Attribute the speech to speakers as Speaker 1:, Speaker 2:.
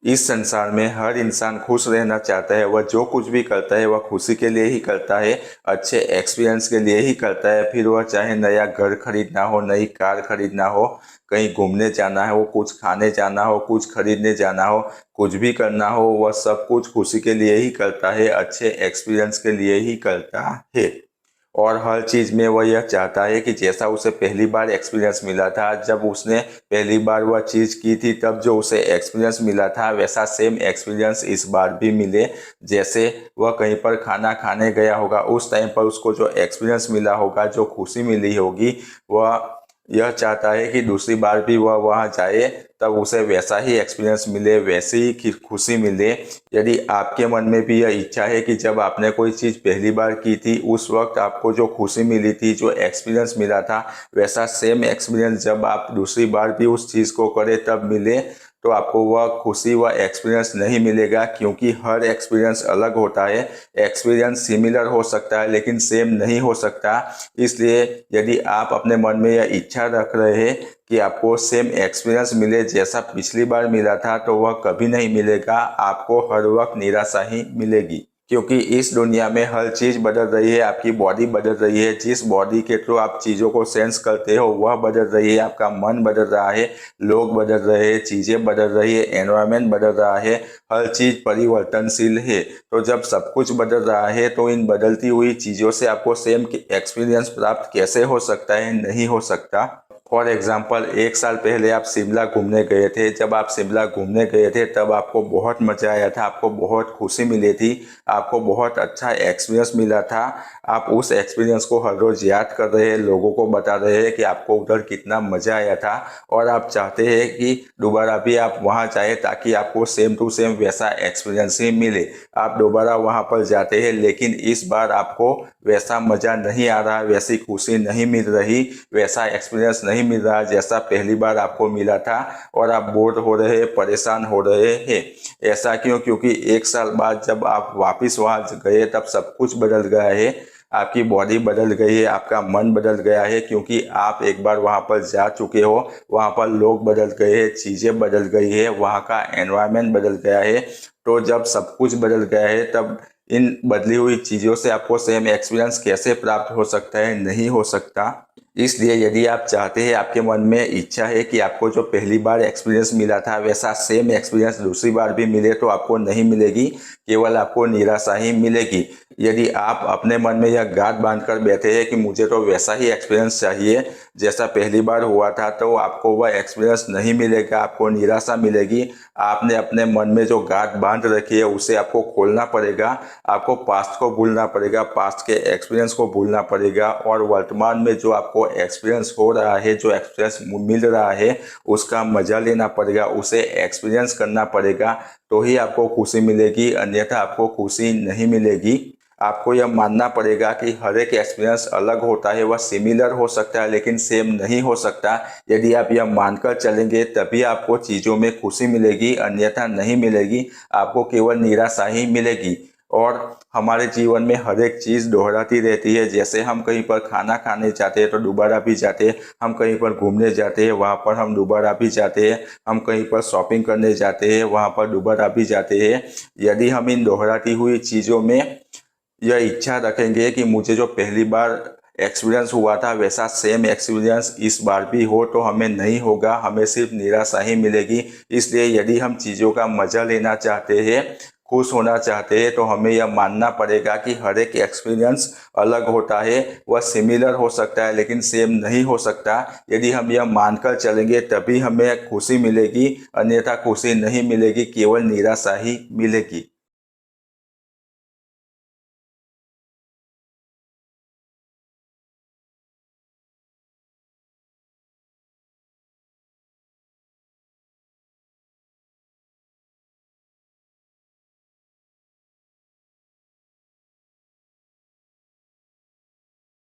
Speaker 1: इस संसार में हर इंसान खुश रहना चाहता है। वह जो कुछ भी करता है वह खुशी के लिए ही करता है, अच्छे एक्सपीरियंस के लिए ही करता है। फिर वह चाहे नया घर खरीदना हो, नई कार खरीदना हो, कहीं घूमने जाना है, वो कुछ खाने जाना हो, कुछ खरीदने जाना हो, कुछ भी करना हो, वह सब कुछ खुशी के लिए ही करता है, अच्छे एक्सपीरियंस के लिए ही करता है। और हर चीज़ में वह यह चाहता है कि जैसा उसे पहली बार एक्सपीरियंस मिला था, जब उसने पहली बार वह चीज़ की थी, तब जो उसे एक्सपीरियंस मिला था वैसा सेम एक्सपीरियंस इस बार भी मिले। जैसे वह कहीं पर खाना खाने गया होगा, उस टाइम पर उसको जो एक्सपीरियंस मिला होगा, जो खुशी मिली होगी, वह यह चाहता है कि दूसरी बार भी वह वहाँ जाए, तब उसे वैसा ही एक्सपीरियंस मिले, वैसी ही खुशी मिले। यदि आपके मन में भी यह इच्छा है कि जब आपने कोई चीज़ पहली बार की थी, उस वक्त आपको जो खुशी मिली थी, जो एक्सपीरियंस मिला था, वैसा सेम एक्सपीरियंस जब आप दूसरी बार भी उस चीज़ को करें तब मिले, तो आपको वह खुशी, वह एक्सपीरियंस नहीं मिलेगा। क्योंकि हर एक्सपीरियंस अलग होता है। एक्सपीरियंस सिमिलर हो सकता है लेकिन सेम नहीं हो सकता। इसलिए यदि आप अपने मन में यह इच्छा रख रहे हैं कि आपको सेम एक्सपीरियंस मिले जैसा पिछली बार मिला था, तो वह कभी नहीं मिलेगा। आपको हर वक्त निराशा ही मिलेगी। क्योंकि इस दुनिया में हर चीज़ बदल रही है, आपकी बॉडी बदल रही है, जिस बॉडी के थ्रू आप चीज़ों को सेंस करते हो वह बदल रही है, आपका मन बदल रहा है, लोग बदल रहे हैं, चीज़ें बदल रही है, एनवायरनमेंट बदल रहा है, हर चीज़ परिवर्तनशील है। तो जब सब कुछ बदल रहा है, तो इन बदलती हुई चीज़ों से आपको सेम एक्सपीरियंस प्राप्त कैसे हो सकता है? नहीं हो सकता। फॉर एग्जाम्पल, 1 साल पहले आप शिमला घूमने गए थे। जब आप शिमला घूमने गए थे तब आपको बहुत मज़ा आया था, आपको बहुत खुशी मिली थी, आपको बहुत अच्छा एक्सपीरियंस मिला था। आप उस एक्सपीरियंस को हर रोज़ याद कर रहे हैं, लोगों को बता रहे हैं कि आपको उधर कितना मज़ा आया था, और आप चाहते हैं कि दोबारा भी आप वहाँ जाए ताकि आपको सेम टू सेम वैसा एक्सपीरियंस ही मिले। आप दोबारा वहाँ पर जाते हैं, लेकिन इस बार आपको वैसा मज़ा नहीं आ रहा, वैसी खुशी नहीं मिल रही, वैसा एक्सपीरियंस नहीं मिल रहा जैसा पहली बार आपको मिला था, और आप बोर हो रहे हैं, परेशान हो रहे हैं। ऐसा क्यों? क्योंकि 1 साल बाद जब आप वापस वहाँ गए तब सब कुछ बदल गया है, आपकी बॉडी बदल गई है, आपका मन बदल गया है, क्योंकि आप एक बार वहाँ पर जा चुके हो। वहाँ पर लोग बदल गए हैं, चीज़ें बदल गई है, वहाँ का एनवायरनमेंट बदल गया है। तो जब सब कुछ बदल गया है, तब इन बदली हुई चीज़ों से आपको सेम एक्सपीरियंस कैसे प्राप्त हो सकता है? नहीं हो सकता। इसलिए यदि आप चाहते हैं, आपके मन में इच्छा है कि आपको जो पहली बार एक्सपीरियंस मिला था वैसा सेम एक्सपीरियंस दूसरी बार भी मिले, तो आपको नहीं मिलेगी, केवल आपको निराशा ही मिलेगी। यदि आप अपने मन में यह गांठ बांध कर बैठे हैं कि मुझे तो वैसा ही एक्सपीरियंस चाहिए जैसा पहली बार हुआ था, तो आपको वह एक्सपीरियंस नहीं मिलेगा, आपको निराशा मिलेगी। आपने अपने मन में जो गांठ बांध रखी है उसे आपको खोलना पड़ेगा। आपको पास्ट को भूलना पड़ेगा, पास्ट के एक्सपीरियंस को भूलना पड़ेगा, और वर्तमान में जो आपको एक्सपीरियंस हो रहा है, जो एक्सपीरियंस मिल रहा है, उसका मजा लेना पड़ेगा, उसे एक्सपीरियंस करना पड़ेगा। तो ही आपको खुशी मिलेगी, अन्यथा आपको खुशी नहीं मिलेगी। आपको यह मानना पड़ेगा कि हर एक एक्सपीरियंस अलग होता है, वह सिमिलर हो सकता है लेकिन सेम नहीं हो सकता। यदि आप यह मानकर चलेंगे तभी आपको चीज़ों में खुशी मिलेगी, अन्यथा नहीं मिलेगी, आपको केवल निराशा ही मिलेगी। और हमारे जीवन में हर एक चीज़ दोहराती रहती है। जैसे हम कहीं पर खाना खाने जाते हैं तो दोबारा भी जाते हैं, हम कहीं पर घूमने जाते हैं, वहाँ पर हम दोबारा भी जाते हैं, हम कहीं पर शॉपिंग करने जाते हैं, वहाँ पर दोबारा भी जाते हैं। यदि हम इन दोहराती हुई चीज़ों में यह इच्छा रखेंगे कि मुझे जो पहली बार एक्सपीरियंस हुआ था वैसा सेम एक्सपीरियंस इस बार भी हो, तो हमें नहीं होगा, हमें सिर्फ निराशा ही मिलेगी। इसलिए यदि हम चीज़ों का मज़ा लेना चाहते हैं, खुश होना चाहते हैं, तो हमें यह मानना पड़ेगा कि हर एक एक्सपीरियंस अलग होता है, वह सिमिलर हो सकता है लेकिन सेम नहीं हो सकता। यदि हम यह मानकर चलेंगे तभी हमें खुशी मिलेगी, अन्यथा खुशी नहीं मिलेगी, केवल निराशा ही मिलेगी।